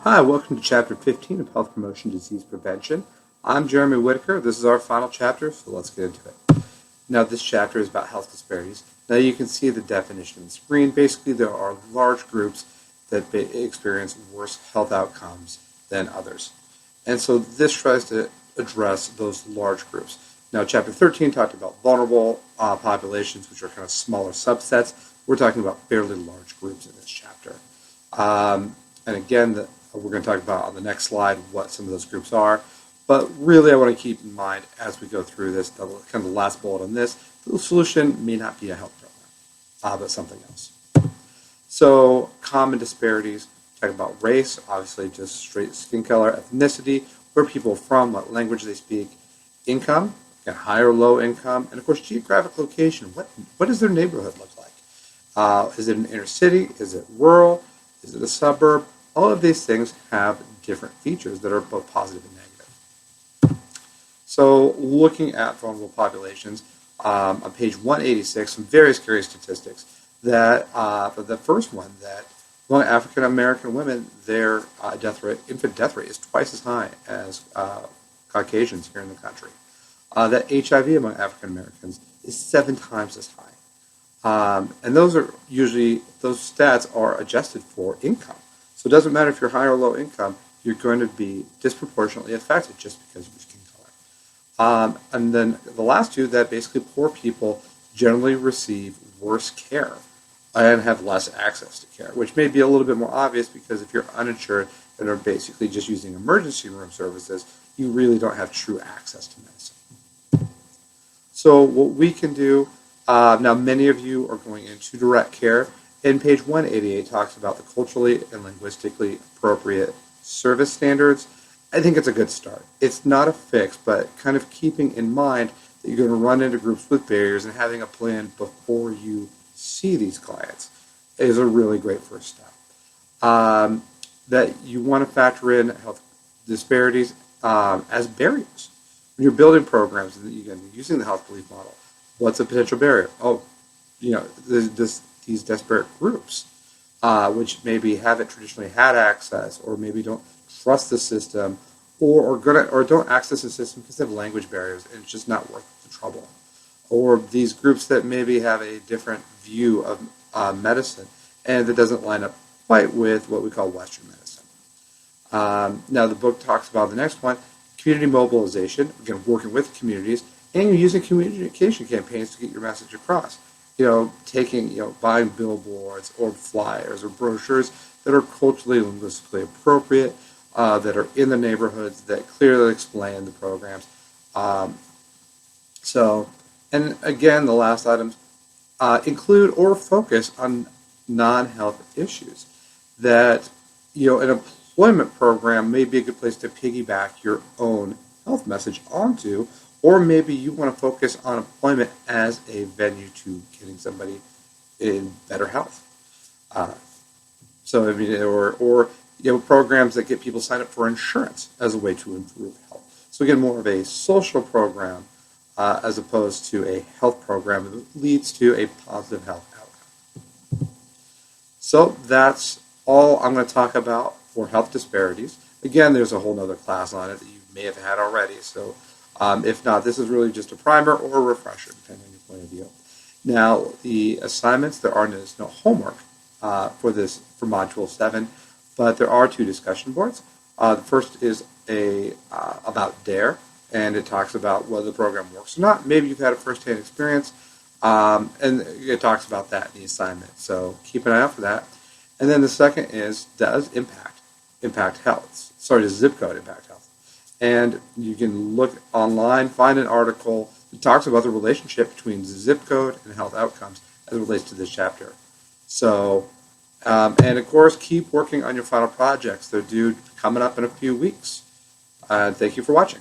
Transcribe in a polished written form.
Hi, welcome to Chapter 15 of Health Promotion Disease Prevention. I'm Jeremy Whitaker. This is our final chapter, so let's get into it. Now, this chapter is about health disparities. Now, you can see the definition on the screen. Basically, there are large groups that experience worse health outcomes than others. And so this tries to address those large groups. Now, Chapter 13 talked about vulnerable populations, which are kind of smaller subsets. We're talking about fairly large groups in this chapter. And again, we're going to talk about on the next slide what some of those groups are. But really, I want to keep in mind as we go through this, kind of the last bullet on this, the solution may not be a health program, but something else. So common disparities, talk about race, obviously just straight skin color, ethnicity, where people are from, what language they speak, income, high or low income, and of course geographic location. What does their neighborhood look like? Is it an inner city? Is it rural? Is it a suburb? All of these things have different features that are both positive and negative. So looking at vulnerable populations, on page 186, some very scary statistics that for the first one, that among African American women, their infant death rate is twice as high as Caucasians here in the country. That HIV among African Americans is 7 times as high. And those stats are adjusted for income. So it doesn't matter if you're high or low income, you're going to be disproportionately affected just because of your skin color. And then the last two, that basically poor people generally receive worse care and have less access to care, which may be a little bit more obvious because if you're uninsured and are basically just using emergency room services, you really don't have true access to medicine. So what we can do, now many of you are going into direct care, and page 188 talks about the culturally and linguistically appropriate service standards. I think it's a good start. It's not a fix, but kind of keeping in mind that you're going to run into groups with barriers and having a plan before you see these clients is a really great first step. That you want to factor in health disparities as barriers. When you're building programs and again, using the health belief model, what's a potential barrier? These disparate groups, which maybe haven't traditionally had access, or maybe don't trust the system, or don't access the system because they have language barriers, and it's just not worth the trouble. Or these groups that maybe have a different view of medicine, and that doesn't line up quite with what we call Western medicine. Now, the book talks about the next one, community mobilization, again, working with communities, and you're using communication campaigns to get your message across. Buying billboards or flyers or brochures that are culturally and linguistically appropriate, that are in the neighborhoods, that clearly explain the programs. And again, the last items include or focus on non-health issues. That, an employment program may be a good place to piggyback your own health message onto, or maybe you want to focus on employment as a venue to getting somebody in better health. Programs that get people signed up for insurance as a way to improve health. So again, more of a social program as opposed to a health program that leads to a positive health outcome. So that's all I'm going to talk about for health disparities. Again, there's a whole other class on it that you may have had already. So if not, this is really just a primer or a refresher, depending on your point of view. Now, the assignments, there's no homework for Module 7, but there are 2 discussion boards. The first is about DARE, and it talks about whether the program works or not. Maybe you've had a first-hand experience, and it talks about that in the assignment. So keep an eye out for that. And then the second is, does zip code impact health? And you can look online, find an article that talks about the relationship between zip code and health outcomes as it relates to this chapter. So, and of course, keep working on your final projects. They're due coming up in a few weeks. Thank you for watching.